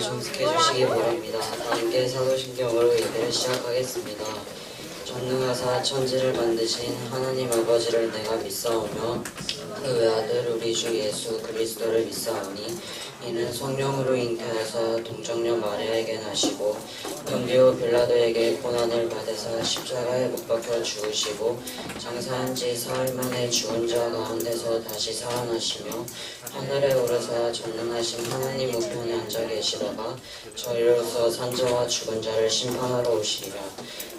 청숙해 주시기 바랍니다. 다 함께 사도신경으로 예배를 시작하겠습니다. 전능하사 천지를 만드신 하나님 아버지를 내가 믿사오며 그 외아들 우리 주 예수 그리스도를 믿사오니 이는 성령으로 잉태하사 동정녀 마리아에게 나시고 본디오 빌라도에게 고난을 받으사 십자가에 못 박혀 죽으시고 장사한 지 사흘 만에 죽은 자 가운데서 다시 살아나시며 하늘에 오르사 전능하신 하나님 우편에 앉아 계시다가 저희로서 산자와 죽은 자를 심판하러 오시리라.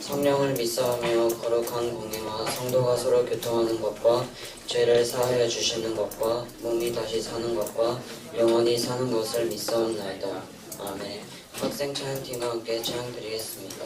성령을 믿사오며 거룩한 공예와 성도가 서로 교통하는 것과 죄를 사하여 주시는 것과 몸이 다시 사는 것과 영원히 사는 것을 믿사옵나이다. 아멘. 학생 찬양팀과 함께 찬양 드리겠습니다.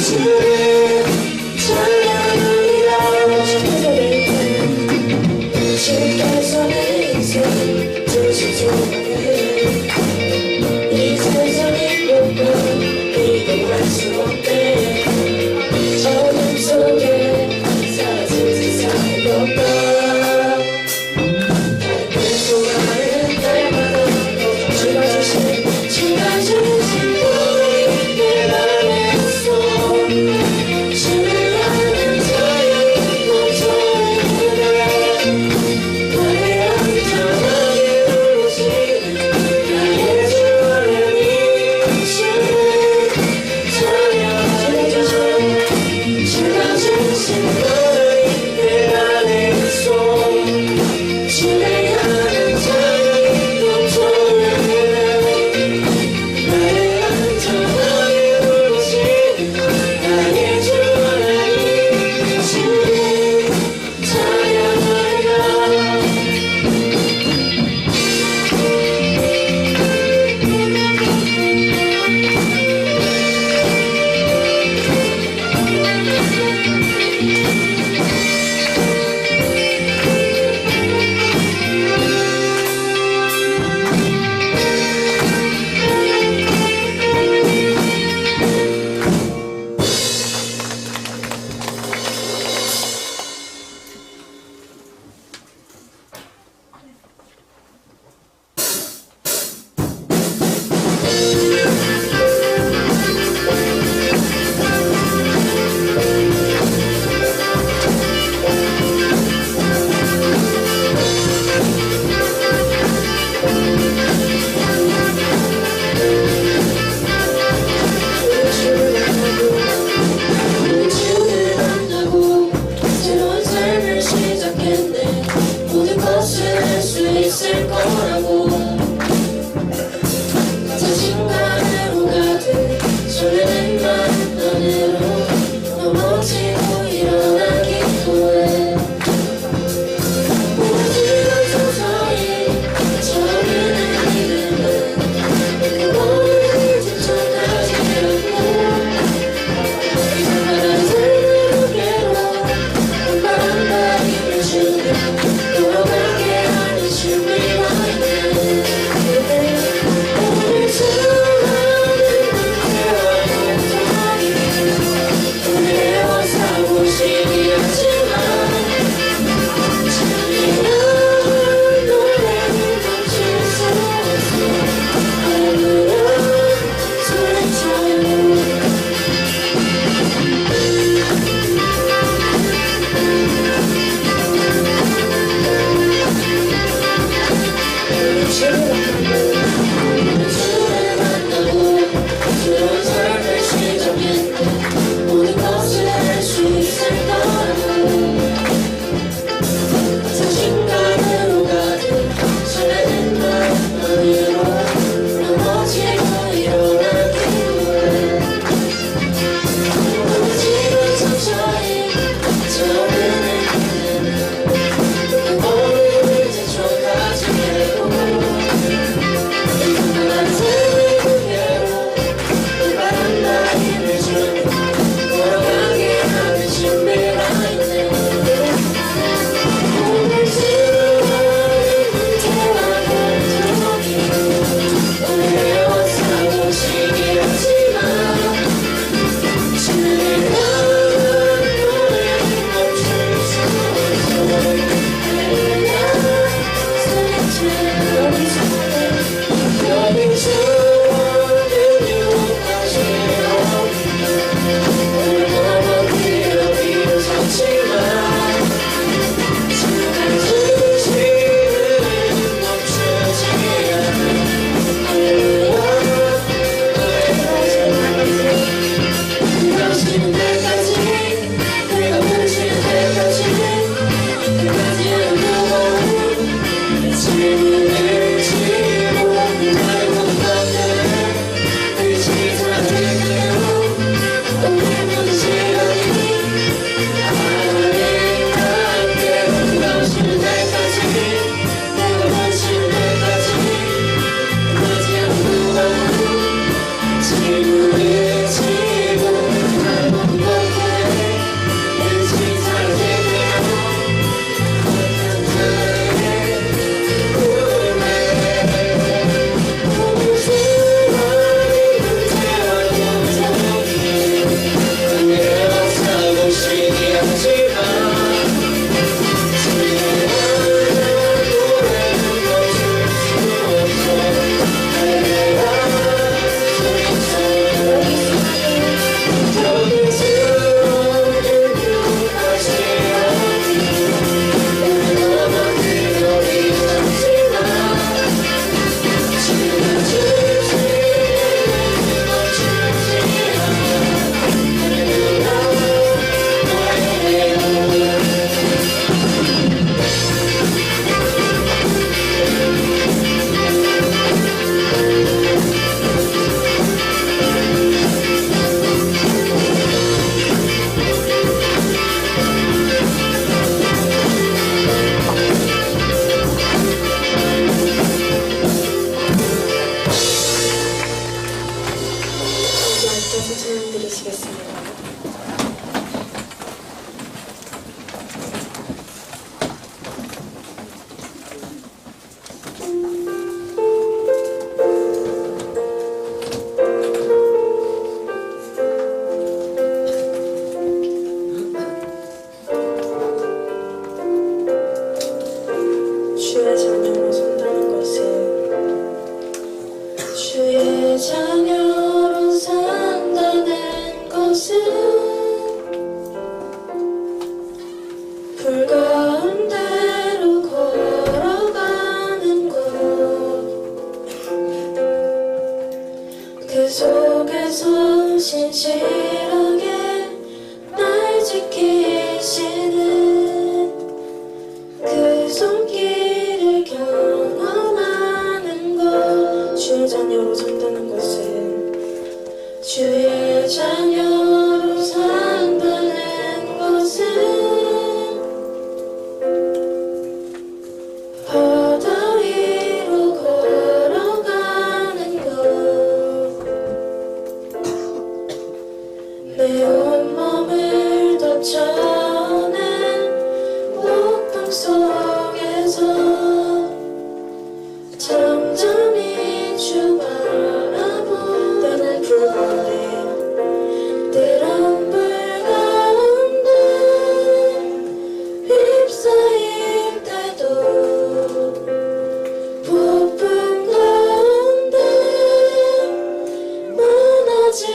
주를 찬양합니다. 주께서 내 인생 주시주는 이 세상의 꽃과 이동할 수 없네. 어둠 속에 사라진 세상의 것과 달빛 소화는 날마다 주가 주신 우리 내 맘에 있어. 내 온몸을 덮쳐낸 폭풍 속에서 잠잠히 주 바라보는 불 가운데 때론 불 가운데 휩싸일 때도 폭풍 가운데 무너질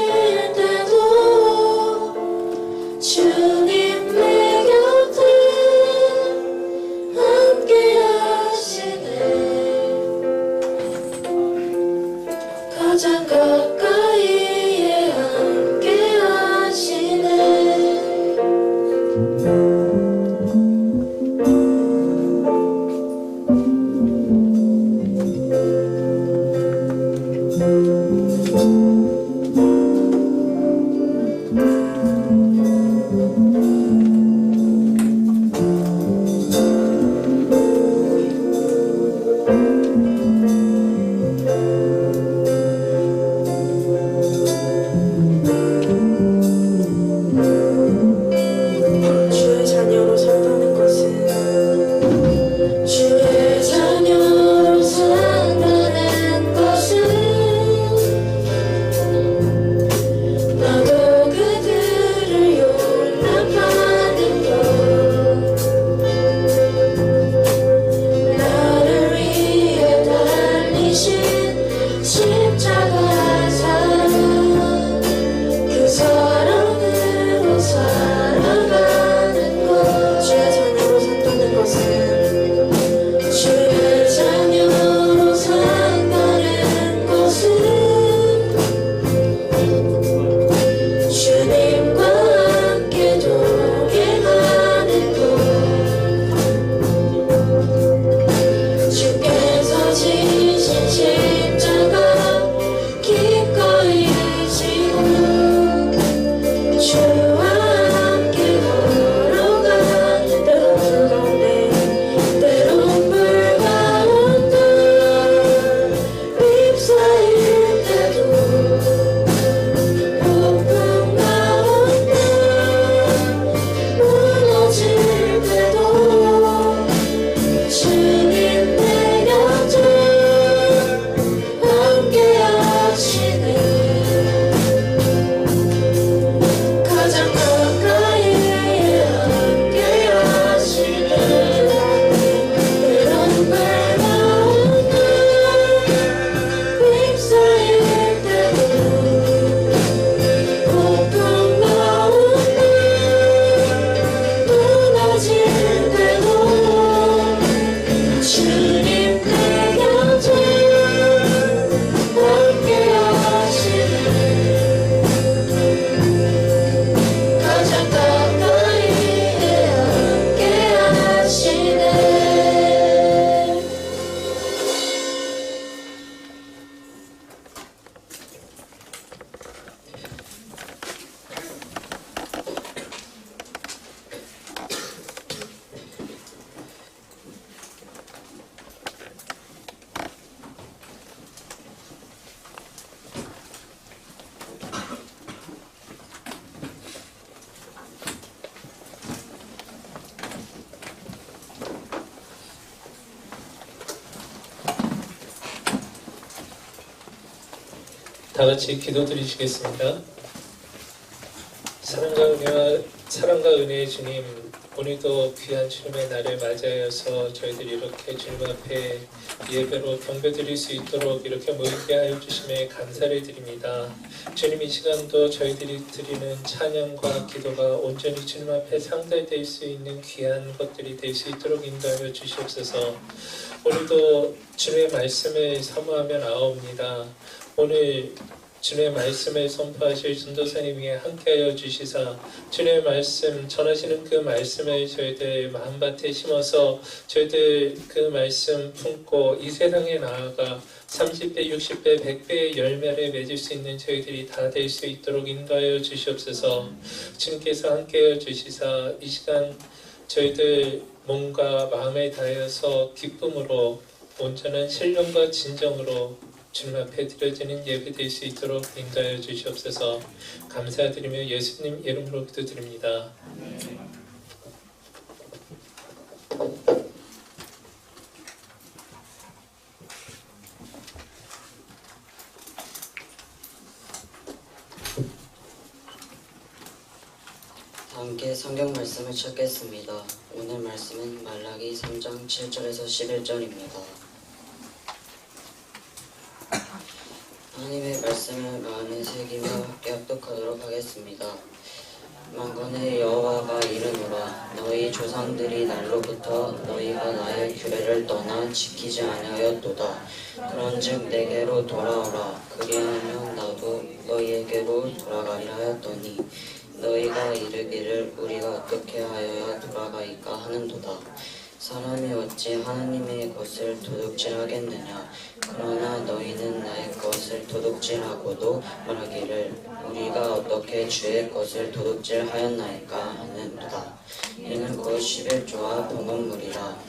때도 주님 내 곁에 함께 하시네. 가장 가까이에 함께 하시네. 주의 자녀로 산다는 것은 주의 자녀로 산다는 것은 나도 그들을 용납하는 것 나를 위해 달리신 십자가 사랑 그 사랑으로 살아가는 것 주의 자녀로 산다는 것은 주의 자녀로 산다는 것은 주님과 함께 동행하는 것 주께서 지신 십자가 기꺼이 지고 주와 함께 걸어가는 때론 불 가운데 때론 불 가운데 휩싸일 때도 폭풍 가운데 무너질 때도 주님 내 곁에 함께 하시네. 가장 가까이에 함께 하시네. 때론 불 가운데 휩싸일 때도 폭풍 가운데 무너질 때도 주님 내 곁에 함께 하시네. 가장 가까이에 함께 하시네. 다 같이 기도드리시겠습니다. 사랑과 은혜의 주님, 오늘도 귀한 주님의 날을 맞이하여서 저희들이 이렇게 주님 앞에 예배로 경배드릴 수 있도록 이렇게 모이게 하여 주심에 감사를 드립니다. 주님, 이 시간도 저희들이 드리는 찬양과 기도가 온전히 주님 앞에 상달될 수 있는 귀한 것들이 될 수 있도록 인도하여 주시옵소서. 오늘도 주님의 말씀을 사모하며 나옵니다. 오늘 주님의 말씀을 선포하실 전도사님이 함께하여 주시사 주님의 말씀 전하시는 그 말씀을 저희들 마음밭에 심어서 저희들 그 말씀 품고 이 세상에 나아가 30배, 60배, 100배의 열매를 맺을 수 있는 저희들이 다 될 수 있도록 인도하여 주시옵소서. 주님께서 함께하여 주시사 이 시간 저희들 몸과 마음을 다하여서 기쁨으로 온전한 신령과 진정으로 주님 앞에 드려지는 예배될 수 있도록 인도하여 주시옵소서. 감사드리며 예수님 이름으로 기도드립니다. 함께 성경 말씀을 찾겠습니다. 오늘 말씀은 말라기 3장 7절에서 11절입니다. 하나님의 말씀을 마음에 새기며 합독하도록 하겠습니다. 만군의 여호와가 이르노라. 너희 조상들이 날로부터 너희가 나의 규례를 떠나 지키지 아니하였도다. 그런즉 내게로 돌아오라. 그리하면 나도 너희에게로 돌아가리라 하였더니 너희가 이르기를 우리가 어떻게 하여야 돌아가이까 하는도다. 사람이 어찌 하나님의 것을 도둑질하겠느냐. 그러나 너희는 나의 것을 도둑질하고도 말하기를 우리가 어떻게 주의 것을 도둑질하였나이까 하는도다. 이는 곧 11조와 봉헌물이라.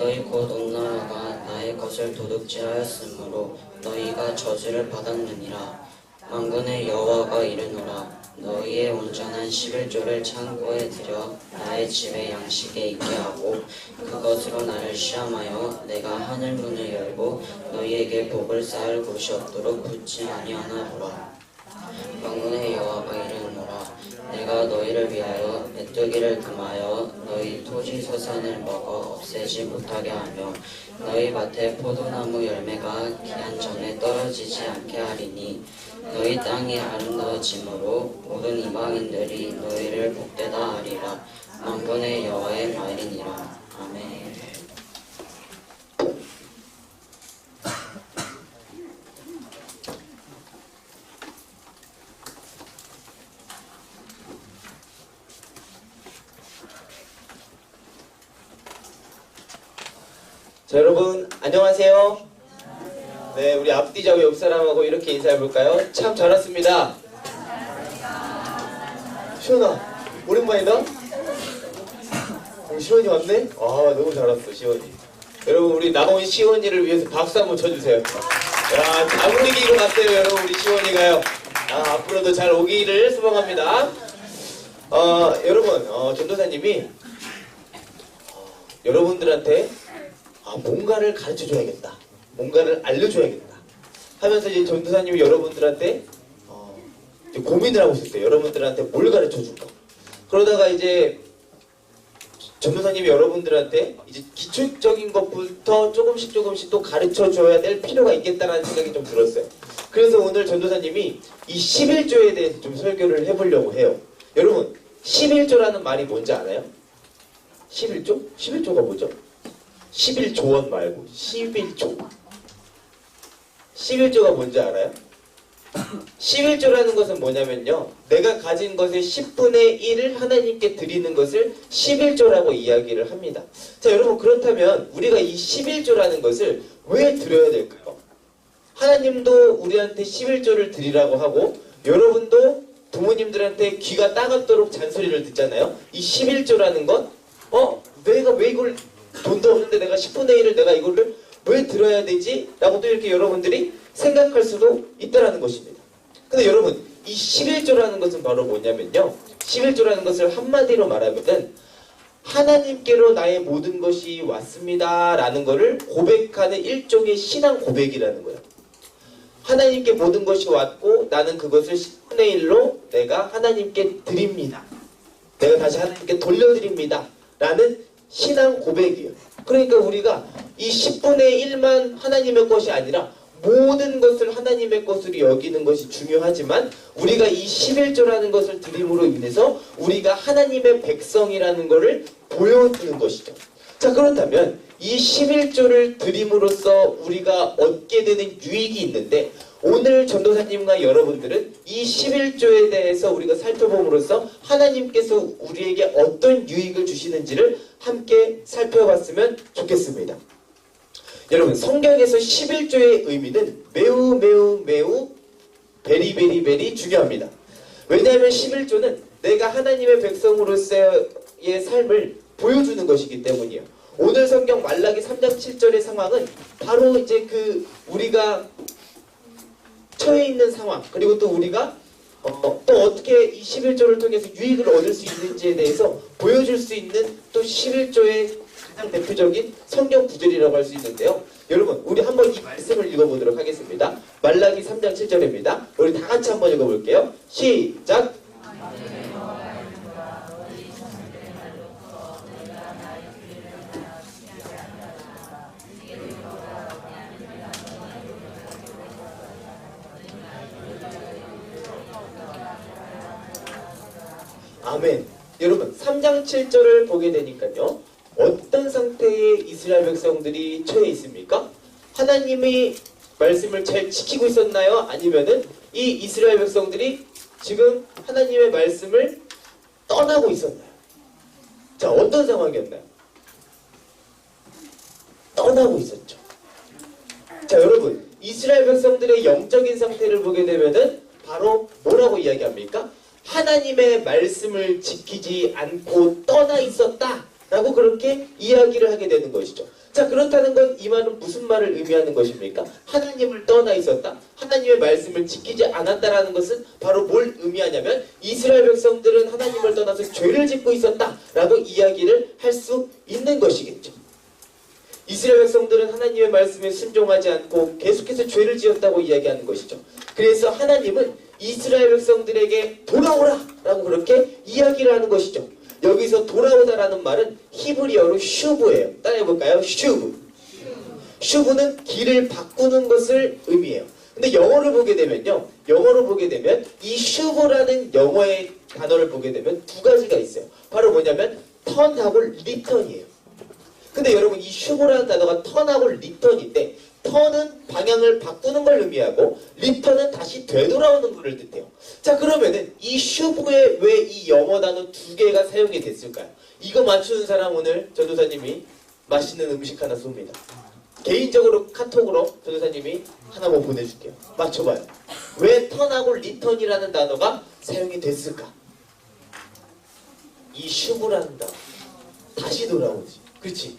너희 곧 온 나라가 나의 것을 도둑질하였으므로 너희가 저주를 받았느니라. 만군의 여호와가 이르노라. 너희의 온전한 11조를 창고에 들여 나의 집에 양식에 있게 하고 그것으로 나를 시험하여 내가 하늘 문을 열고 너희에게 복을 쌓을 곳이 없도록 붙지 아니하나 보라. 만군의 여호와가 이르노라. 내가 너희를 위하여 메뚜기를 금하여 너희 토지 소산을 먹어 없애지 못하게 하며 너희 밭에 포도나무 열매가 기한 전에 떨어지지 않게 하리니 너희 땅이 아름다워짐으로 모든 이방인들이 너희를 복되다 하리라. 만군의 여호와의 말이니라. 아멘. 자, 여러분 안녕하세요. 네, 우리 앞뒤좌우 옆 사람하고 이렇게 인사해볼까요? 참 잘 왔습니다. 시원아, 오랜만이다. 시원이 왔네? 아, 너무 잘 왔어, 시원이. 여러분, 우리 나온 시원이를 위해서 박수 한번 쳐주세요. 야, 다 분위기로 갔어요, 여러분. 우리 시원이가요. 앞으로도 잘 오기를 소망합니다. 여러분, 전도사님이 여러분들한테 뭔가를 가르쳐줘야겠다, 뭔가를 알려줘야겠다 하면서 이제 전도사님이 여러분들한테 이제 고민을 하고 있었어요. 여러분들한테 뭘 가르쳐줄까. 그러다가 이제 전도사님이 여러분들한테 이제 기초적인 것부터 조금씩 또 가르쳐줘야 될 필요가 있겠다라는 생각이 좀 들었어요. 그래서 오늘 전도사님이 이 11조에 대해서 좀 설교를 해보려고 해요. 여러분, 11조라는 말이 뭔지 알아요? 11조? 11조가 뭐죠? 11조원 말고 11조. 11조가 뭔지 알아요? 11조라는 것은 뭐냐면요, 내가 가진 것의 10분의 1을 하나님께 드리는 것을 11조라고 이야기를 합니다. 자, 여러분, 그렇다면 우리가 이 11조라는 것을 왜 드려야 될까요? 하나님도 우리한테 11조를 드리라고 하고 여러분도 부모님들한테 귀가 따갑도록 잔소리를 듣잖아요. 이 11조라는 것, 내가 왜 이걸, 돈도 없는데 내가 10분의 1을 내가 이거를 왜 들어야 되지? 라고 또 이렇게 여러분들이 생각할 수도 있다라는 것입니다. 근데 여러분, 이 11조라는 것은 바로 뭐냐면요, 11조라는 것을 한마디로 말하면은 하나님께로 나의 모든 것이 왔습니다 라는 것을 고백하는 일종의 신앙 고백이라는 거예요. 하나님께 모든 것이 왔고 나는 그것을 10분의 1로 내가 하나님께 드립니다, 내가 다시 하나님께 돌려드립니다 라는 신앙 고백이에요. 그러니까 우리가 이 10분의 1만 하나님의 것이 아니라 모든 것을 하나님의 것으로 여기는 것이 중요하지만 우리가 이 11조라는 것을 드림으로 인해서 우리가 하나님의 백성이라는 것을 보여주는 것이죠. 자, 그렇다면 이 11조를 드림으로써 우리가 얻게 되는 유익이 있는데, 오늘 전도사님과 여러분들은 이 11조에 대해서 우리가 살펴봄으로써 하나님께서 우리에게 어떤 유익을 주시는지를 함께 살펴봤으면 좋겠습니다. 여러분, 성경에서 11조의 의미는 매우 베리 중요합니다. 왜냐하면 11조는 내가 하나님의 백성으로서의 삶을 보여주는 것이기 때문이에요. 오늘 성경 말라기 3장 7절의 상황은 바로 이제 우리가 처해 있는 상황, 그리고 또 우리가 또 어떻게 이 11조를 통해서 유익을 얻을 수 있는지에 대해서 보여줄 수 있는 또 11조의 가장 대표적인 성경 구절이라고 할 수 있는데요. 여러분, 우리 한번 이 말씀을 읽어보도록 하겠습니다. 말라기 3장 7절입니다. 우리 다 같이 한번 읽어볼게요. 시작! 아멘. 여러분, 3장 7절을 보게 되니까요. 어떤 상태의 이스라엘 백성들이 처해 있습니까? 하나님이 말씀을 잘 지키고 있었나요? 아니면은 이 이스라엘 백성들이 지금 하나님의 말씀을 떠나고 있었나요? 자, 어떤 상황이었나요? 떠나고 있었죠. 자, 여러분, 이스라엘 백성들의 영적인 상태를 보게 되면은 바로 뭐라고 이야기합니까? 하나님의 말씀을 지키지 않고 떠나 있었다 라고 그렇게 이야기를 하게 되는 것이죠. 자, 그렇다는 건 이 말은 무슨 말을 의미하는 것입니까? 하나님을 떠나 있었다, 하나님의 말씀을 지키지 않았다라는 것은 바로 뭘 의미하냐면 이스라엘 백성들은 하나님을 떠나서 죄를 짓고 있었다 라고 이야기를 할 수 있는 것이겠죠. 이스라엘 백성들은 하나님의 말씀에 순종하지 않고 계속해서 죄를 지었다고 이야기하는 것이죠. 그래서 하나님은 이스라엘 백성들에게 돌아오라 라고 그렇게 이야기를 하는 것이죠. 여기서 돌아오다라는 말은 히브리어로 슈브예요. 따라해볼까요? 슈브. 슈브는 길을 바꾸는 것을 의미해요. 근데 영어를 보게 되면요, 영어로 보게 되면 이 슈브라는 영어의 단어를 보게 되면 두 가지가 있어요. 바로 뭐냐면 턴하고 리턴이에요. 근데 여러분, 이 슈브라는 단어가 턴하고 리턴인데, 턴은 방향을 바꾸는 걸 의미하고 리턴은 다시 되돌아오는 것을 뜻해요. 자, 그러면은 이 슈브에 왜 이 영어 단어 두 개가 사용이 됐을까요? 이거 맞추는 사람 오늘 전도사님이 맛있는 음식 하나 쏩니다. 개인적으로 카톡으로 전도사님이 하나만 보내줄게요. 맞춰봐요. 왜 턴하고 리턴이라는 단어가 사용이 됐을까? 이 슈브라는 단어 다시 돌아오지. 그렇지?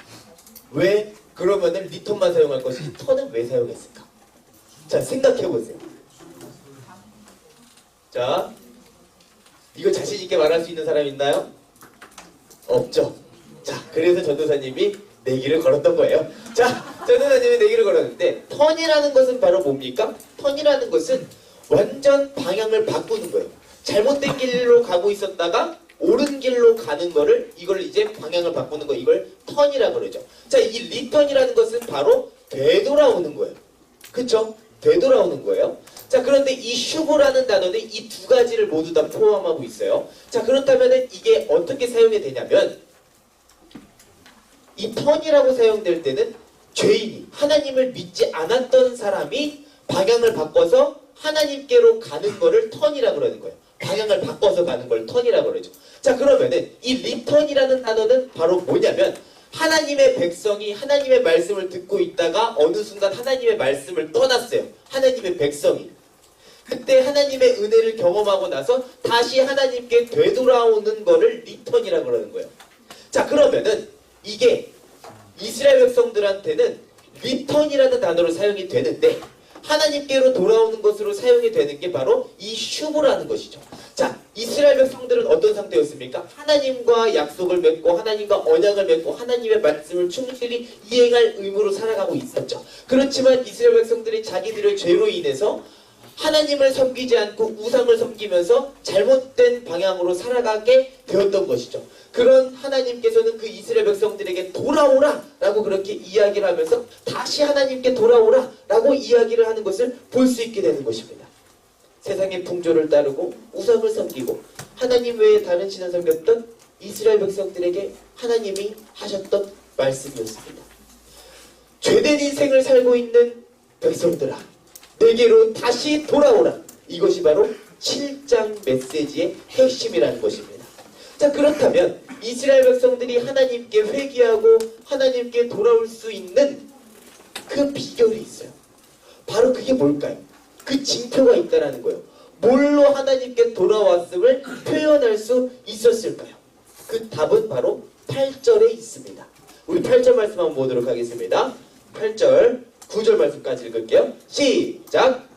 왜 그러면은 리턴만 사용할 것이지 턴은 왜 사용했을까? 자, 생각해보세요. 자, 이거 자신있게 말할 수 있는 사람 있나요? 없죠? 자, 그래서 전도사님이 내기를 걸었던 거예요. 자, 전도사님이 내기를 걸었는데, 턴이라는 것은 바로 뭡니까? 턴이라는 것은 완전 방향을 바꾸는 거예요. 잘못된 길로 가고 있었다가 옳은 길로 가는 거를, 이걸 이제 방향을 바꾸는 거, 이걸 턴이라고 그러죠. 자, 이 리턴이라는 것은 바로 되돌아오는 거예요. 그쵸? 되돌아오는 거예요. 자, 그런데 이 슈브라는 단어는 이 두 가지를 모두 다 포함하고 있어요. 자, 그렇다면 이게 어떻게 사용이 되냐면, 이 턴이라고 사용될 때는 죄인이, 하나님을 믿지 않았던 사람이 방향을 바꿔서 하나님께로 가는 거를 턴이라고 그러는 거예요. 방향을 바꿔서 가는 걸 턴이라고 그러죠. 자, 그러면은 이 리턴이라는 단어는 바로 뭐냐면, 하나님의 백성이 하나님의 말씀을 듣고 있다가 어느 순간 하나님의 말씀을 떠났어요. 하나님의 백성이. 그때 하나님의 은혜를 경험하고 나서 다시 하나님께 되돌아오는 거를 리턴이라고 그러는 거예요. 자, 그러면은 이게 이스라엘 백성들한테는 리턴이라는 단어로 사용이 되는데, 하나님께로 돌아오는 것으로 사용이 되는 게 바로 이 슈브라는 것이죠. 자, 이스라엘 백성들은 어떤 상태였습니까? 하나님과 약속을 맺고 하나님과 언약을 맺고 하나님의 말씀을 충실히 이행할 의무로 살아가고 있었죠. 그렇지만 이스라엘 백성들이 자기들의 죄로 인해서 하나님을 섬기지 않고 우상을 섬기면서 잘못된 방향으로 살아가게 되었던 것이죠. 그런 하나님께서는 그 이스라엘 백성들에게 돌아오라 라고 그렇게 이야기를 하면서 다시 하나님께 돌아오라 라고 이야기를 하는 것을 볼 수 있게 되는 것입니다. 세상의 풍조를 따르고 우상을 섬기고 하나님 외에 다른 신을 섬겼던 이스라엘 백성들에게 하나님이 하셨던 말씀이었습니다. 죄된 인생을 살고 있는 백성들아, 내게로 다시 돌아오라. 이것이 바로 7장 메시지의 핵심이라는 것입니다. 자, 그렇다면 이스라엘 백성들이 하나님께 회개하고 하나님께 돌아올 수 있는 그 비결이 있어요. 바로 그게 뭘까요? 그 징표가 있다는 거예요. 뭘로 하나님께 돌아왔음을 표현할 수 있었을까요? 그 답은 바로 8절에 있습니다. 우리 8절 말씀 한번 보도록 하겠습니다. 8절, 9절 말씀까지 읽을게요. 시작!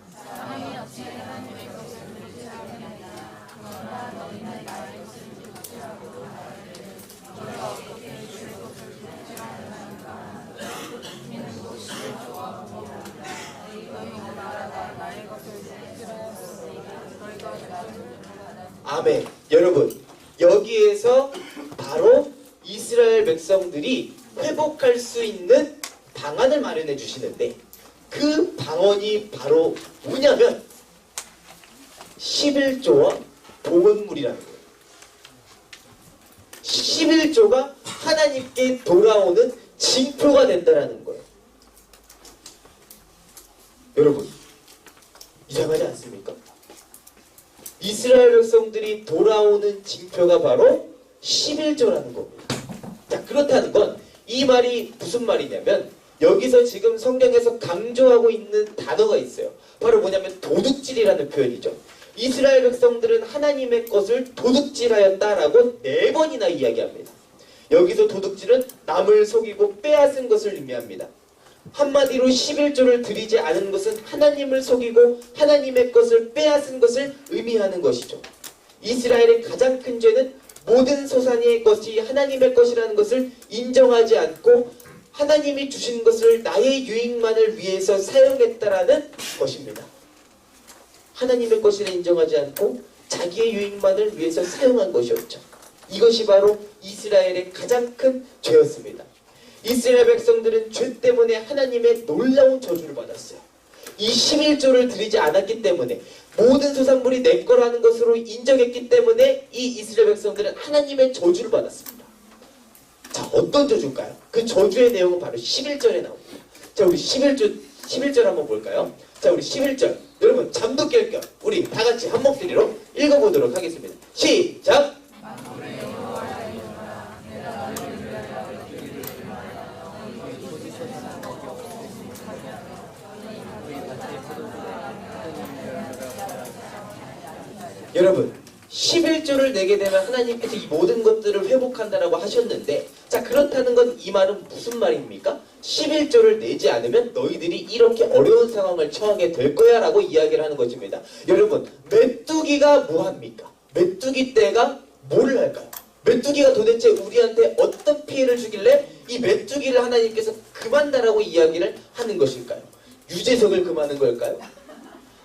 아멘. 여러분, 여기에서 바로 이스라엘 백성들이 회복할 수 있는 방안을 마련해 주시는데, 그 방언이 바로 뭐냐면 11조와 봉헌물이라는 거예요. 11조가 하나님께 돌아오는 징표가 된다라는 거예요. 여러분, 이상하지 않습니까? 이스라엘 백성들이 돌아오는 징표가 바로 11조라는 겁니다. 자, 그렇다는 건 이 말이 무슨 말이냐면, 여기서 지금 성경에서 강조하고 있는 단어가 있어요. 바로 뭐냐면 도둑질이라는 표현이죠. 이스라엘 백성들은 하나님의 것을 도둑질하였다라고 4번이나 이야기합니다. 여기서 도둑질은 남을 속이고 빼앗은 것을 의미합니다. 한마디로 11조를 드리지 않은 것은 하나님을 속이고 하나님의 것을 빼앗은 것을 의미하는 것이죠. 이스라엘의 가장 큰 죄는 모든 소산의 것이 하나님의 것이라는 것을 인정하지 않고 하나님이 주신 것을 나의 유익만을 위해서 사용했다라는 것입니다. 하나님의 것이라 인정하지 않고 자기의 유익만을 위해서 사용한 것이었죠. 이것이 바로 이스라엘의 가장 큰 죄였습니다. 이스라엘 백성들은 죄 때문에 하나님의 놀라운 저주를 받았어요. 이 11조를 드리지 않았기 때문에, 모든 소산물이 내 거라는 것으로 인정했기 때문에 이 이스라엘 백성들은 하나님의 저주를 받았습니다. 자, 어떤 저주일까요? 그 저주의 내용은 바로 11절에 나옵니다. 자, 우리 11절 한번 볼까요? 자, 우리 11절. 여러분, 잠도 깰 겸 우리 다 같이 한 목소리로 읽어보도록 하겠습니다. 시작! 여러분, 11조를 내게 되면 하나님께서 이 모든 것들을 회복한다라고 하셨는데, 자, 그렇다는 건 이 말은 무슨 말입니까? 11조를 내지 않으면 너희들이 이렇게 어려운 상황을 처하게 될 거야 라고 이야기를 하는 것입니다. 여러분, 메뚜기가 뭐합니까? 메뚜기 떼가 뭐를 할까요? 메뚜기가 도대체 우리한테 어떤 피해를 주길래 이 메뚜기를 하나님께서 금한다라고 이야기를 하는 것일까요? 유재석을 금하는 걸까요?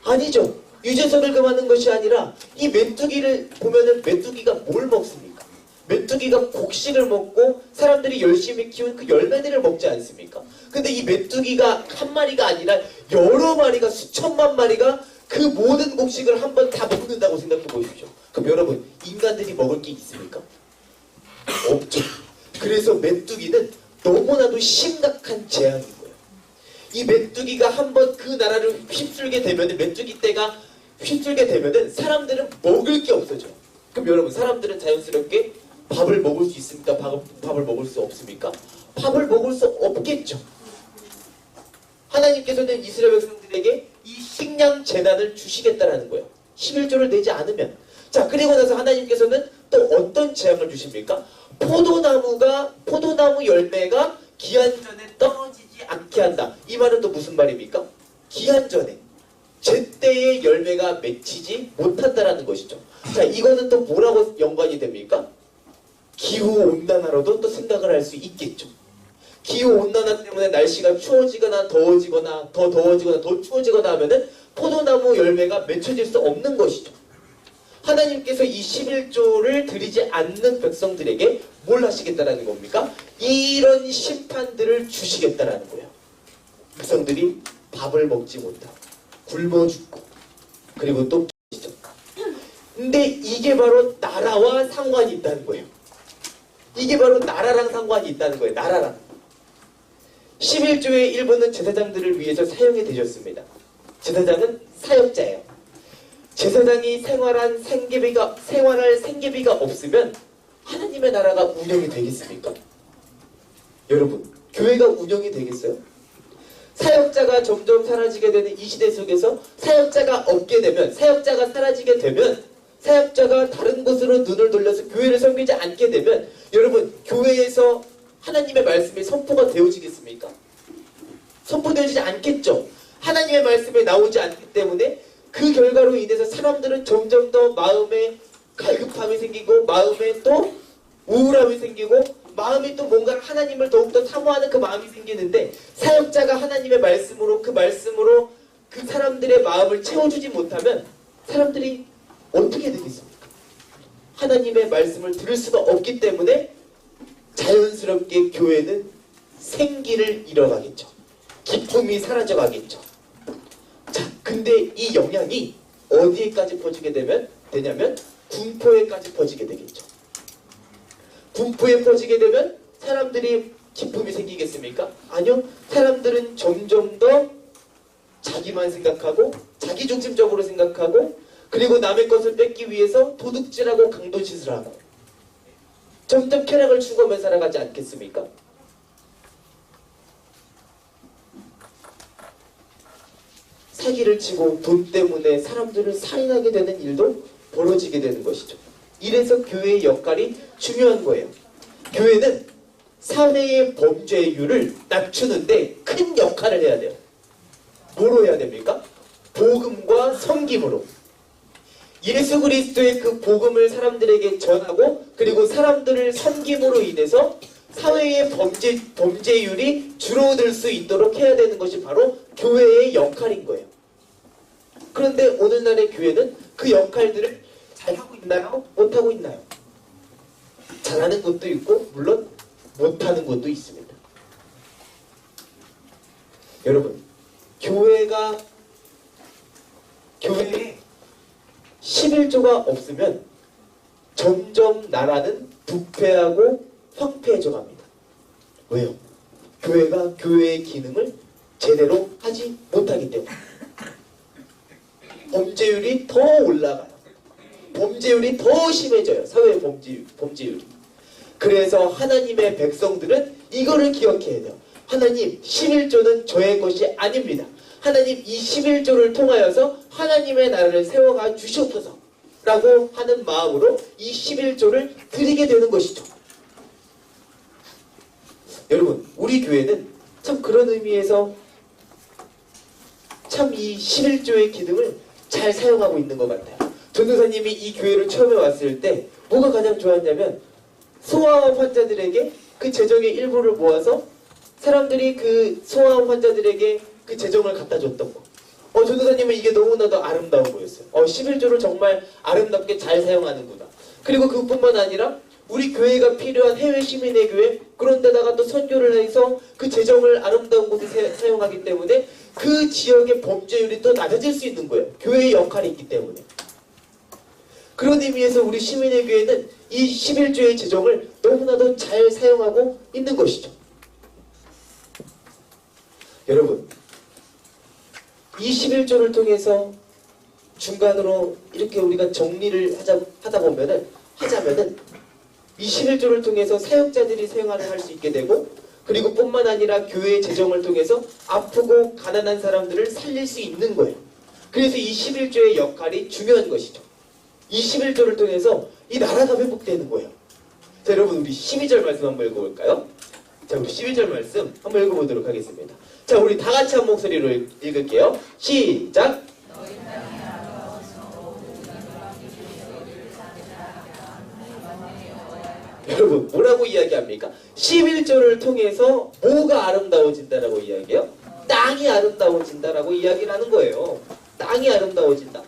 아니죠. 유재석을 금하는 것이 아니라 이 메뚜기를 보면은 메뚜기가 뭘 먹습니까? 메뚜기가 곡식을 먹고 사람들이 열심히 키운 그 열매들을 먹지 않습니까? 근데 이 메뚜기가 한 마리가 아니라 여러 마리가, 수천만 마리가 그 모든 곡식을 한 번 다 먹는다고 생각해 보십시오. 그럼 여러분, 인간들이 먹을 게 있습니까? 없죠. 그래서 메뚜기는 너무나도 심각한 재앙인 거예요. 이 메뚜기가 한번 그 나라를 휩쓸게 되면, 메뚜기 떼가 휩쓸게 되면은 사람들은 먹을 게 없어져요. 그럼 여러분, 사람들은 자연스럽게 밥을 먹을 수 있습니까? 밥을 먹을 수 없습니까? 밥을 먹을 수 없겠죠. 하나님께서는 이스라엘 백성들에게 이 식량 재난을 주시겠다라는 거예요. 11조를 내지 않으면. 자, 그리고 나서 하나님께서는 또 어떤 재앙을 주십니까? 포도나무 열매가 기한 전에 떨어지지 않게 한다. 이 말은 또 무슨 말입니까? 기한 전에, 제때의 열매가 맺히지 못한다라는 것이죠. 자, 이거는 또 뭐라고 연관이 됩니까? 기후온난화로도 또 생각을 할 수 있겠죠. 기후온난화 때문에 날씨가 추워지거나 더워지거나 더 더워지거나 더 추워지거나 하면은 포도나무 열매가 맺혀질 수 없는 것이죠. 하나님께서 이 11조를 드리지 않는 백성들에게 뭘 하시겠다라는 겁니까? 이런 심판들을 주시겠다라는 거예요. 백성들이 밥을 먹지 못하고 굶어 죽고, 그리고 또 깨지죠. 근데 이게 바로 나라와 상관이 있다는 거예요. 이게 바로 나라랑 상관이 있다는 거예요. 나라랑. 11조의 일부는 제사장들을 위해서 사용이 되셨습니다. 제사장은 사역자예요. 제사장이 생활할 생계비가 없으면 하나님의 나라가 운영이 되겠습니까? 여러분, 교회가 운영이 되겠어요? 사역자가 점점 사라지게 되는 이 시대 속에서 사역자가 없게 되면, 사역자가 사라지게 되면, 사역자가 다른 곳으로 눈을 돌려서 교회를 섬기지 않게 되면, 여러분, 교회에서 하나님의 말씀이 선포가 되어지겠습니까? 선포되어지지 않겠죠. 하나님의 말씀이 나오지 않기 때문에 그 결과로 인해서 사람들은 점점 더 마음에 갈급함이 생기고, 마음에 또 우울함이 생기고, 마음이 또 뭔가 하나님을 더욱더 사모하는 그 마음이 생기는데, 사역자가 하나님의 말씀으로 그 사람들의 마음을 채워주지 못하면 사람들이 어떻게 되겠습니까? 하나님의 말씀을 들을 수가 없기 때문에 자연스럽게 교회는 생기를 잃어가겠죠. 기쁨이 사라져가겠죠. 자, 근데 이 영향이 어디에까지 퍼지게 되냐면 군포에까지 퍼지게 되겠죠. 군포에 퍼지게 되면 사람들이 기쁨이 생기겠습니까? 아니요. 사람들은 점점 더 자기만 생각하고 자기중심적으로 생각하고 그리고 남의 것을 뺏기 위해서 도둑질하고 강도짓을 하고 점점 쾌락을 추구하며 살아가지 않겠습니까? 사기를 치고 돈 때문에 사람들을 살인하게 되는 일도 벌어지게 되는 것이죠. 이래서 교회의 역할이 중요한 거예요. 교회는 사회의 범죄율을 낮추는데 큰 역할을 해야 돼요. 뭐로 해야 됩니까? 복음과 섬김으로. 예수 그리스도의 그 복음을 사람들에게 전하고 그리고 사람들을 섬김으로 인해서 사회의 범죄율이 줄어들 수 있도록 해야 되는 것이 바로 교회의 역할인 거예요. 그런데 오늘날의 교회는 그 역할들을 잘하고 있나요? 못하고 있나요? 잘하는 곳도 있고 물론 못하는 곳도 있습니다. 여러분, 교회에 11조가 없으면 점점 나라는 부패하고 황폐해져 갑니다. 왜요? 교회가 교회의 기능을 제대로 하지 못하기 때문에. 범죄율이 더 올라가요. 범죄율이 더 심해져요. 사회의 범죄율이. 그래서 하나님의 백성들은 이거를 기억해야 돼요. 하나님, 11조는 저의 것이 아닙니다. 하나님, 이 11조를 통하여서 하나님의 나라를 세워가 주시옵소서 라고 하는 마음으로 이 11조를 드리게 되는 것이죠. 여러분, 우리 교회는 참 그런 의미에서 참 이 11조의 기능을 잘 사용하고 있는 것 같아요. 전도사님이 이 교회를 처음에 왔을 때 뭐가 가장 좋았냐면 소아암 환자들에게 그 재정의 일부를 모아서 사람들이 그 소아암 환자들에게 그 재정을 갖다 줬던 거. 전도사님은 이게 너무나도 아름다운 거였어요. 11조를 정말 아름답게 잘 사용하는구나. 그리고 그뿐만 아니라 우리 교회가 필요한 해외 시민의 교회, 그런 데다가 또 선교를 해서 그 재정을 아름다운 곳에 사용하기 때문에 그 지역의 범죄율이 또 낮아질 수 있는 거예요. 교회의 역할이 있기 때문에. 그런 의미에서 우리 시민의 교회는 이 11조의 재정을 너무나도 잘 사용하고 있는 것이죠. 여러분, 이 11조를 통해서 중간으로 이렇게 우리가 정리를 하자면은 이 11조를 통해서 사역자들이 생활을 할 수 있게 되고 그리고 뿐만 아니라 교회의 재정을 통해서 아프고 가난한 사람들을 살릴 수 있는 거예요. 그래서 이 11조의 역할이 중요한 것이죠. 이 11조를 통해서 이 나라가 회복되는 거예요. 자, 여러분, 우리 12절 말씀 한번 읽어볼까요? 자, 우리 12절 말씀 한번 읽어보도록 하겠습니다. 자, 우리 다 같이 한 목소리로 읽을게요. 시작! 여러분, 뭐라고 이야기합니까? 11조를 통해서 뭐가 아름다워진다라고 이야기해요? 땅이 아름다워진다라고 이야기를 하는 거예요. 땅이 아름다워진다.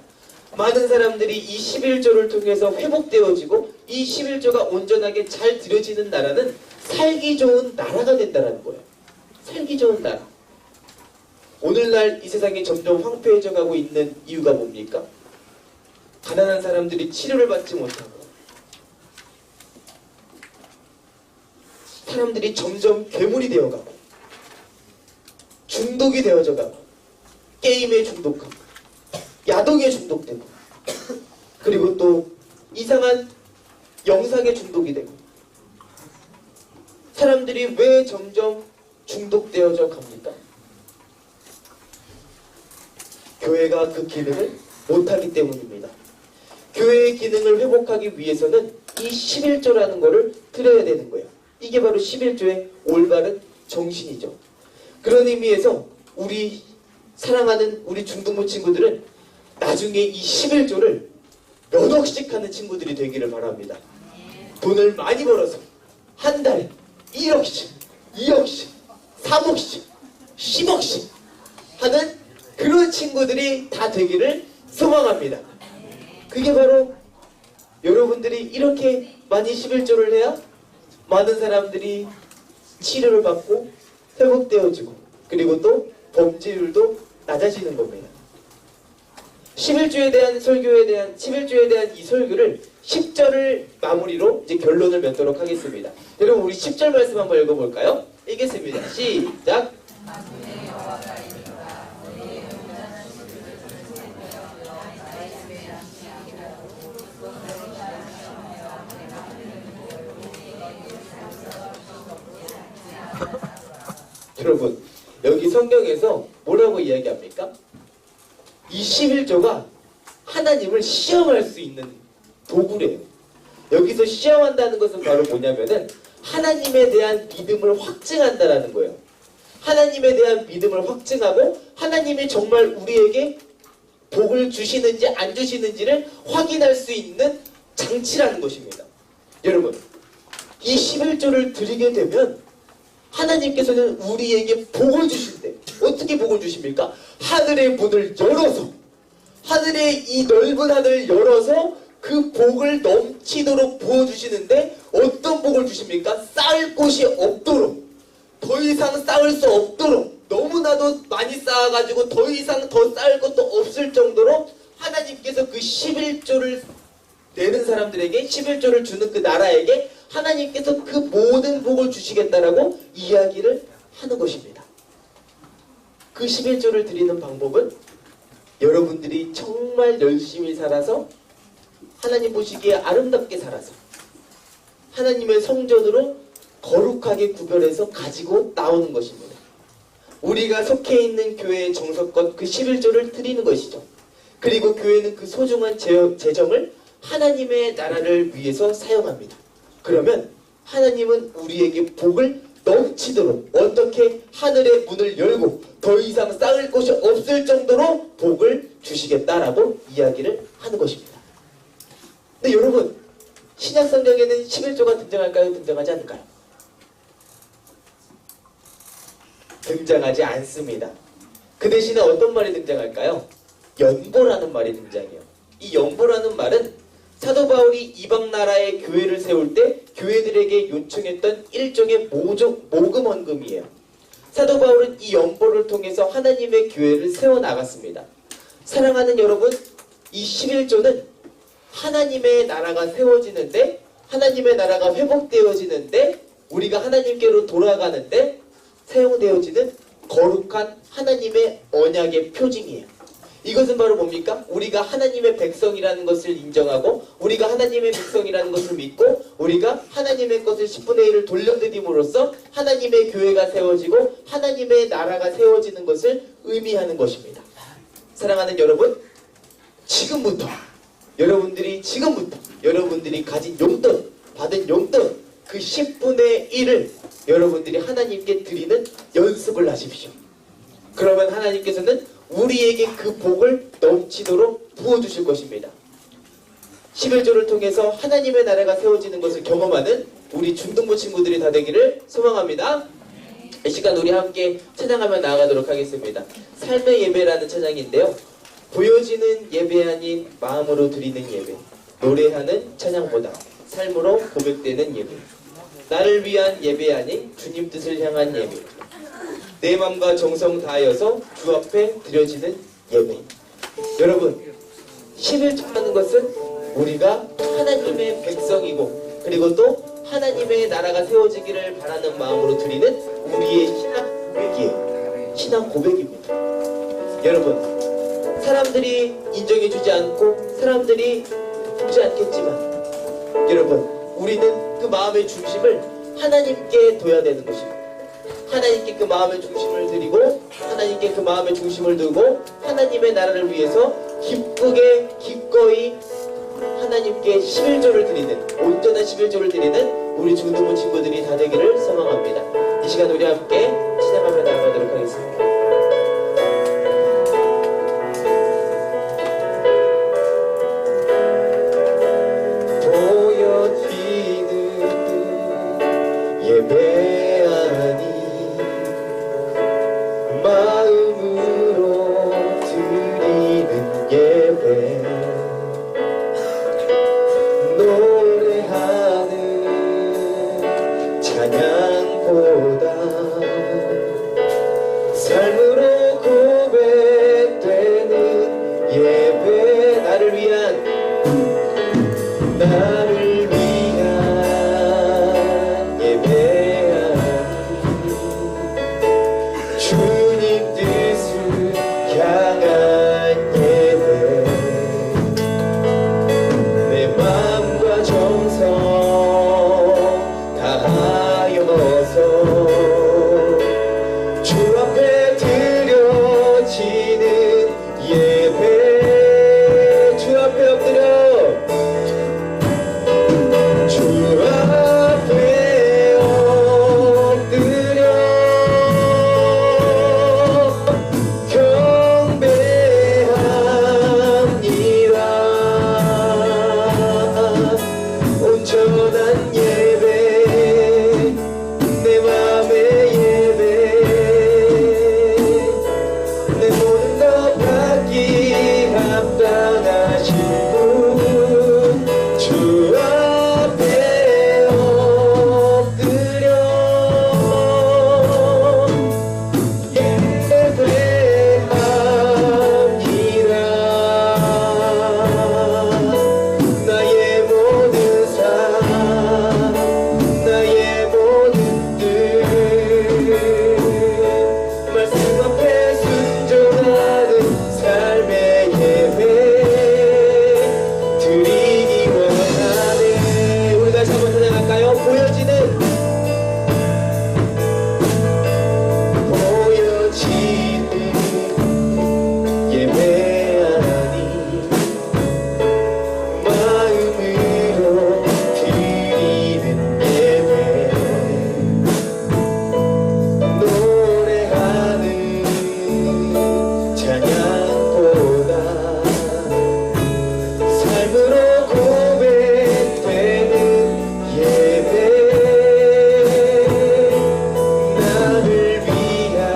많은 사람들이 이 11조를 통해서 회복되어지고 이 11조가 온전하게 잘 들여지는 나라는 살기 좋은 나라가 된다는 거예요. 살기 좋은 나라. 오늘날 이 세상이 점점 황폐해져 가고 있는 이유가 뭡니까? 가난한 사람들이 치료를 받지 못하고 사람들이 점점 괴물이 되어가고 중독이 되어져 가고 게임에 중독하고 야동에 중독되고 그리고 또 이상한 영상에 중독이 되고 사람들이 왜 점점 중독되어져 갑니까? 교회가 그 기능을 못하기 때문입니다. 교회의 기능을 회복하기 위해서는 이 11조라는 것을 드려야 되는 거예요. 이게 바로 11조의 올바른 정신이죠. 그런 의미에서 우리 사랑하는 우리 중등부 친구들은 나중에 이 11조를 몇 억씩 하는 친구들이 되기를 바랍니다. 돈을 많이 벌어서 한 달에 1억씩, 2억씩, 3억씩, 10억씩 하는 그런 친구들이 다 되기를 소망합니다. 그게 바로 여러분들이 이렇게 많이 11조를 해야 많은 사람들이 치료를 받고 회복되어지고 그리고 또 범죄율도 낮아지는 겁니다. 11조에 대한 설교에 대한 11조에 대한 이 설교를 10절을 마무리로 이제 결론을 맺도록 하겠습니다. 여러분 우리 10절 말씀 한번 읽어볼까요? 읽겠습니다. 시작. 여러분 여기 성경에서 뭐라고 이야기합니까? 이 11조가 하나님을 시험할 수 있는 도구래요. 여기서 시험한다는 것은 바로 뭐냐면은 하나님에 대한 믿음을 확증한다라는 거예요. 하나님에 대한 믿음을 확증하고 하나님이 정말 우리에게 복을 주시는지 안 주시는지를 확인할 수 있는 장치라는 것입니다. 여러분 이 11조를 드리게 되면 하나님께서는 우리에게 복을 주신대. 어떻게 복을 주십니까? 하늘의 문을 열어서 하늘의 이 넓은 하늘을 열어서 그 복을 넘치도록 부어주시는데 어떤 복을 주십니까? 쌓을 곳이 없도록 더 이상 쌓을 수 없도록 너무나도 많이 쌓아가지고 더 이상 더 쌓을 것도 없을 정도로 하나님께서 그 11조를 내는 사람들에게 11조를 주는 그 나라에게 하나님께서 그 모든 복을 주시겠다라고 이야기를 하는 것입니다. 그 11조를 드리는 방법은 여러분들이 정말 열심히 살아서 하나님 보시기에 아름답게 살아서 하나님의 성전으로 거룩하게 구별해서 가지고 나오는 것입니다. 우리가 속해 있는 교회의 정석껏 그 11조를 드리는 것이죠. 그리고 교회는 그 소중한 재정을 하나님의 나라를 위해서 사용합니다. 그러면 하나님은 우리에게 복을 넘치도록 어떻게 하늘의 문을 열고 더 이상 쌓을 곳이 없을 정도로 복을 주시겠다라고 이야기를 하는 것입니다. 근데 여러분 신약성경에는 11조가 등장할까요? 등장하지 않을까요? 등장하지 않습니다. 그 대신에 어떤 말이 등장할까요? 연보라는 말이 등장해요. 이 연보라는 말은 사도 바울이 이방 나라의 교회를 세울 때 교회들에게 요청했던 일종의 모금 헌금이에요. 사도 바울은 이 연보를 통해서 하나님의 교회를 세워나갔습니다. 사랑하는 여러분, 이 11조는 하나님의 나라가 세워지는데 하나님의 나라가 회복되어지는데 우리가 하나님께로 돌아가는데 사용되어지는 거룩한 하나님의 언약의 표징이에요. 이것은 바로 뭡니까? 우리가 하나님의 백성이라는 것을 인정하고 우리가 하나님의 백성이라는 것을 믿고 우리가 하나님의 것을 10분의 1을 돌려드림으로써 하나님의 교회가 세워지고 하나님의 나라가 세워지는 것을 의미하는 것입니다. 사랑하는 여러분, 지금부터 여러분들이 가진 용돈, 받은 용돈 그 10분의 1을 여러분들이 하나님께 드리는 연습을 하십시오. 그러면 하나님께서는 우리에게 그 복을 넘치도록 부어주실 것입니다. 11조를 통해서 하나님의 나라가 세워지는 것을 경험하는 우리 중등부 친구들이 다 되기를 소망합니다. 이 시간 우리 함께 찬양하며 나아가도록 하겠습니다. 삶의 예배라는 찬양인데요. 보여지는 예배 아닌 마음으로 드리는 예배, 노래하는 찬양보다 삶으로 고백되는 예배, 나를 위한 예배 아닌 주님 뜻을 향한 예배, 내 맘과 정성 다하여서 주 앞에 드려지는 예배. 여러분 11조라는 것은 우리가 하나님의 백성이고 그리고 또 하나님의 나라가 세워지기를 바라는 마음으로 드리는 우리의 신앙 고백이에요. 신앙 고백입니다. 여러분 사람들이 인정해주지 않고 사람들이 보지 않겠지만 여러분 우리는 그 마음의 중심을 하나님께 둬야 되는 것입니다. 하나님께 그 마음의 중심을 드리고 하나님께 그 마음의 중심을 두고 하나님의 나라를 위해서 기쁘게 기꺼이 하나님께 11조를 드리는 온전한 11조를 드리는 우리 중등부 친구들이 다 되기를 소망합니다. 이 시간 우리 함께 찬양하며 나아가도록 하겠습니다. 예배 아닌 마음으로 드리는 예배 찬양보다 삶으로 고백되는 예배, 나를 위한 예배하니 주님 뜻을 향한 예배, 내 마음과 정성 다하여서 주 앞에 드려지는 예배, 주 앞에 엎드려 주 앞에 엎드려 경배합니다. 온전한 예배, 내 맘의 예배, 내 모든 것 받기 합당하신 분, 주 앞에 엎드려 예배합니다. 나의 모든 삶, 나의 모든 뜻, 말씀 앞에 순종하는 삶의 예배 드리기 원하네. 우리 다시 한번 찬양할까요? 보여지는 예배하니 마음으로 드리는 예배, 노래하는 찬양보다 삶으로 고백되는 예배, 나를 위한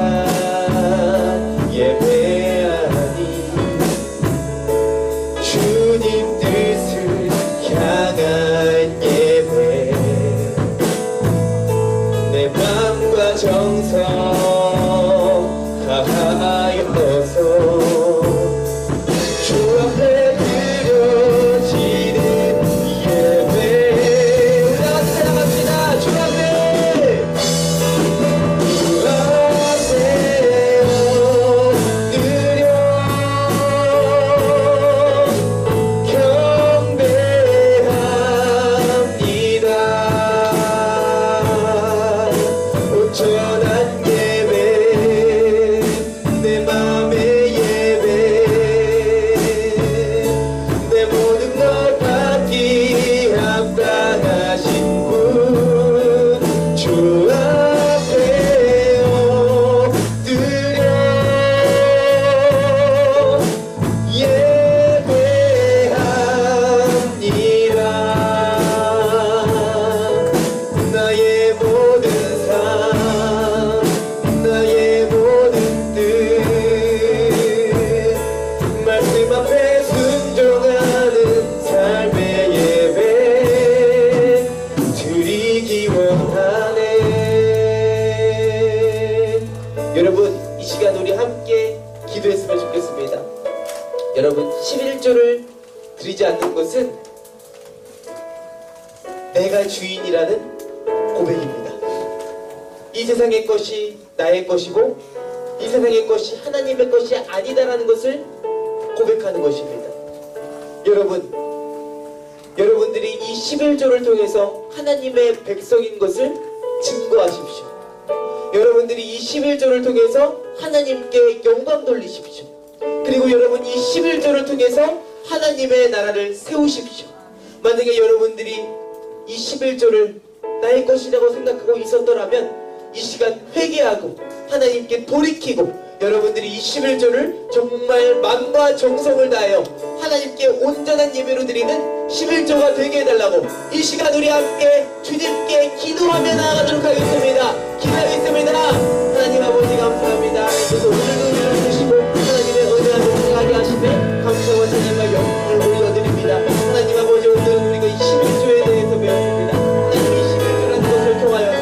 예배하니 주님 뜻을 향한 예배, 내 맘과 정성 다하여서 주 앞에 드려지는 예배, 우리 다 같이 찬양합시다. 주 앞에 엎드려 경배합니다. 온전한 예배, 내 맘의 예배, 내 모든 걸 받기 합당하신 분, 주 앞에 엎드려 예배합니다. 나의 모든 삶, 나의 모든 뜻, 말씀 앞에 순종하는 삶의 예배 드리기 원하네. 여러분, 이 시간 우리 함께 기도했으면 좋겠습니다. 여러분, 11조를 드리지 않는 것은 내가 주인이라는 고백입니다. 이 세상의 것이 나의 것이고 이 세상의 것이 하나님의 것이 아니다라는 것을 고백하는 것입니다. 여러분들이 이 11조를 통해서 하나님의 백성인 것을 증거하십시오. 여러분들이 이 11조를 통해서 하나님께 영광 돌리십시오. 그리고 여러분, 이 11조를 통해서 하나님의 나라를 세우십시오. 만약에 여러분들이 이 11조를 나의 것이라고 생각하고 있었더라면 이 시간 회개하고 하나님께 돌이키고 여러분들이 이 11조를 정말 마음과 정성을 다하여 하나님께 온전한 예배로 드리는 11조가 되게 해달라고 이 시간 우리 함께 주님께 기도하며 나아가도록 하겠습니다. 기도하겠습니다. 하나님 아버지 감사합니다. 그래서 오늘도 우리를 주시고 하나님의 은혜를 생각하게 하시되 감사와 찬양과 영광을 올려드립니다. 하나님 아버지, 오늘은 우리가 이 11조에 대해서 배웠습니다. 하나님, 이 11조라는 것을 통하여서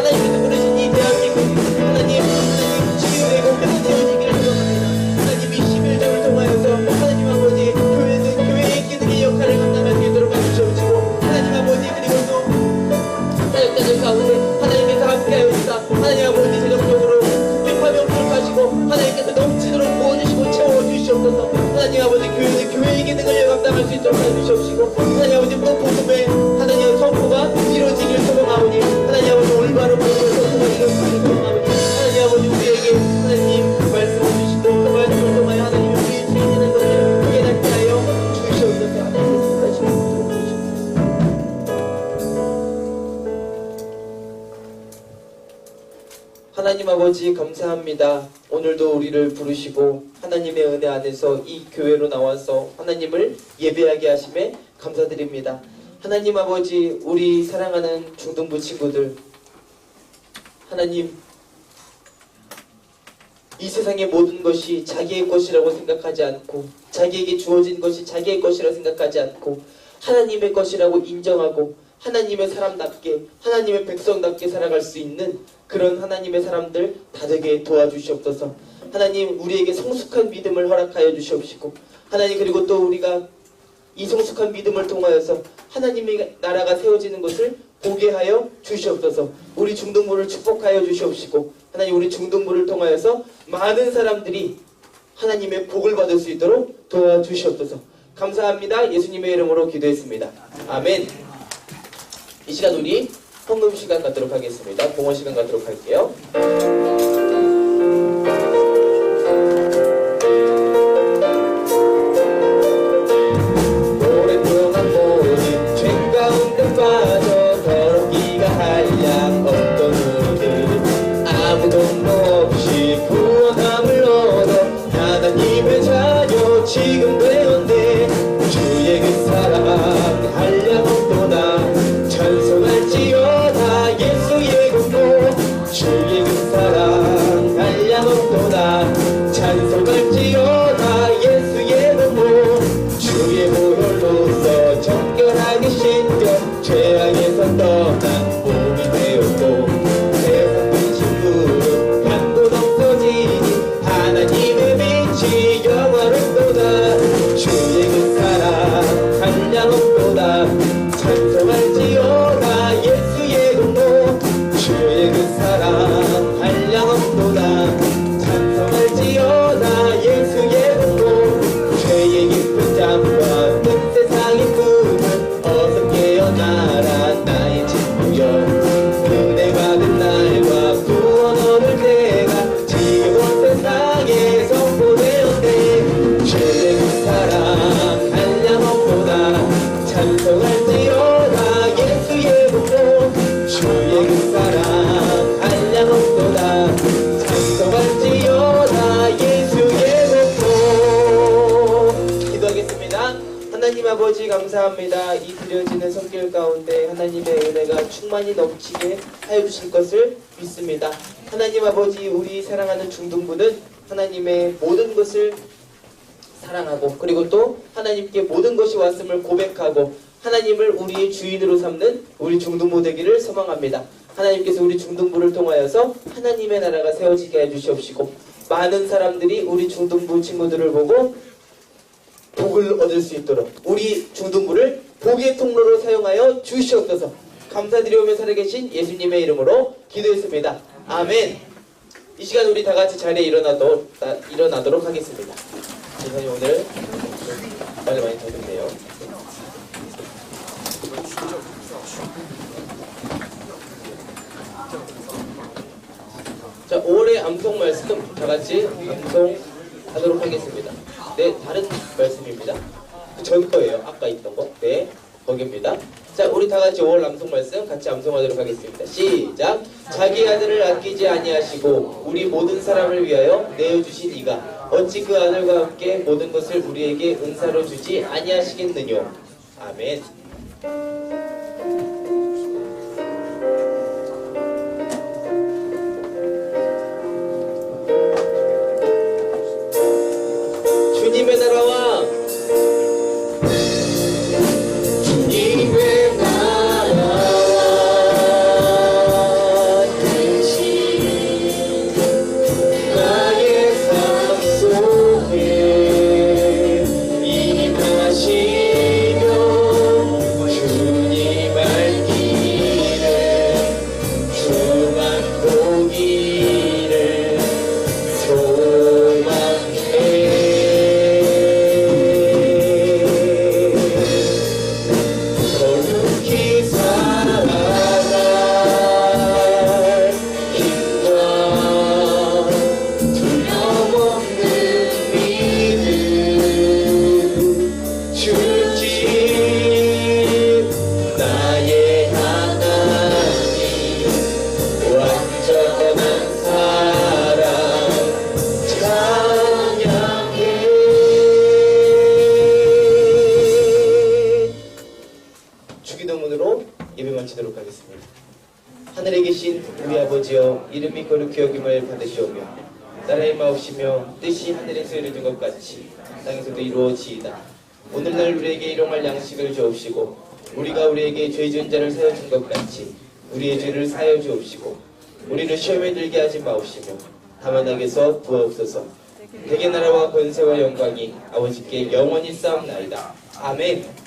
하나님께서 부르신 이 대한민국 하나님 치유되고 회복되어지기를 소원합니다. 하나님 이 11절을 통하여서 하나님 아버지 교회의 기능의 역할을 감당할 수 있도록 해주시옵시고 하나님 아버지 그리고 또 사역자들 가운데 하나님께서 함께하여 주사 하나님 아버지 재정적으로 빅파명 돌파하시고 하나님께서 넘치도록 부어주시고 채워주시옵소서. 하나님 아버지 교회의 기능을 감당할 수 있도록 해주시옵시고 하나님 아버지 또 복음의 하나님 선포가 이루어지길 소망하오니 하나님 아버지 올바른 복음의 선포가 이루어지길 소망하오니 하나님 아버지 우리에게 하나님 말씀을 주시고 그 말씀을 통하여 하나님 우리의 죄지는 것을 깨닫게 하여 주시옵소서. 하나님께서 다시 보도록 하나님 아버지 감사합니다. 오늘도 우리를 부르시고 하나님의 은혜 안에서 이 교회로 나와서 하나님을 예배하게 하심에 감사드립니다. 하나님 아버지 우리 사랑하는 중등부 친구들 하나님 이 세상의 모든 것이 자기의 것이라고 생각하지 않고 자기에게 주어진 것이 자기의 것이라고 생각하지 않고 하나님의 것이라고 인정하고 하나님의 사람답게 하나님의 백성답게 살아갈 수 있는 그런 하나님의 사람들 다 되게 도와주시옵소서. 하나님 우리에게 성숙한 믿음을 허락하여 주시옵시고 하나님 그리고 또 우리가 이 성숙한 믿음을 통하여서 하나님의 나라가 세워지는 것을 보게 하여 주시옵소서. 우리 중등부를 축복하여 주시옵시고 하나님 우리 중등부를 통하여서 많은 사람들이 하나님의 복을 받을 수 있도록 도와주시옵소서. 감사합니다. 예수님의 이름으로 기도했습니다. 아멘. 이 시간 우리 헌금 시간 갖도록 하겠습니다. 봉헌 시간 갖도록 할게요. 오랫동안 모든 죄 가운데 빠져 더럽기가 한량 없던 우리들 아무 돈도 없이 구원함을 얻어 하나님의 자녀 지금 되었네. 주의 그 사랑 한량 없도다. 찬송할지어다 예수의 공로 주의 그 사랑 한량없도다. 찬송할지어다 예수의 공로 주의 보혈로서 정결하게 씻겨 죄악에서 떠난 몸이 되었고 세상 근심으로 간곳 없어지니 하나님의 빛이 영화롭도다. 주의 그 사랑 한량없도다. 찬송할지어다 예수의 공로 주의 그 사랑 한량없도다. 찬송할지어다 예수의 공로 죄의 깊은 잠과 큰 세상의 꿈은 어서 깨어나라 나의 친구여. 은혜 받은 날과 구원 얻을 때가 지금 온 세상에 선포되었네. 주의 그 사랑 한량없도다. 찬송할지어다 예수의 공로 주의 그 사랑 한량없도다. 찬송할지어다 예수의 공로. 기도하겠습니다. 하나님 아버지 감사합니다. 이 드려지는 손길 가운데 하나님의 은혜가 충만히 넘치게 하여 주실 것을 믿습니다. 하나님 아버지 우리 사랑하는 중등부는 하나님의 모든 것을 사랑하고 그리고 또 하나님께 모든 것이 왔음을 고백하고 하나님을 우리의 주인으로 삼는 우리 중등부 되기를 소망합니다. 하나님께서 우리 중등부를 통하여서 하나님의 나라가 세워지게 해주시옵시고 많은 사람들이 우리 중등부 친구들을 보고 복을 얻을 수 있도록 우리 중등부를 복의 통로로 사용하여 주시옵소서. 감사드리오며 살아계신 예수님의 이름으로 기도했습니다. 아멘. 이 시간 우리 다 같이 자리에 일어나도록 하겠습니다. 선생님 오늘 말을 많이 더듬네요. 자, 5월의 암송 말씀 다 같이 암송하도록 하겠습니다. 네, 다른 말씀입니다. 전 거예요. 아까 있던 거. 네, 거기입니다. 자, 우리 다 같이 5월 암송 말씀 같이 암송하도록 하겠습니다. 시작. 자기 아들을 아끼지 아니하시고 우리 모든 사람을 위하여 내어주신 이가 어찌 그 아들과 함께 모든 것을 우리에게 은사로 주지 아니하시겠느뇨. 아멘. 주님의 나라와 주님의 나라와 하늘에 계신 우리 아버지여 이름이 거룩히 여김을 받으시오며 나라의 마옵시며 뜻이 하늘에서 이루어진 것 같이 땅에서도 이루어지이다. 오늘날 우리에게 일용할 양식을 주옵시고 우리가 우리에게 죄 지은 자를 사여 준 것 같이 우리의 죄를 사여 주옵시고 우리를 시험에 들게 하지 마옵시며 다만 악에서 구하옵소서. 대개 나라와 권세와 영광이 아버지께 영원히 쌓옵나이다. 아멘.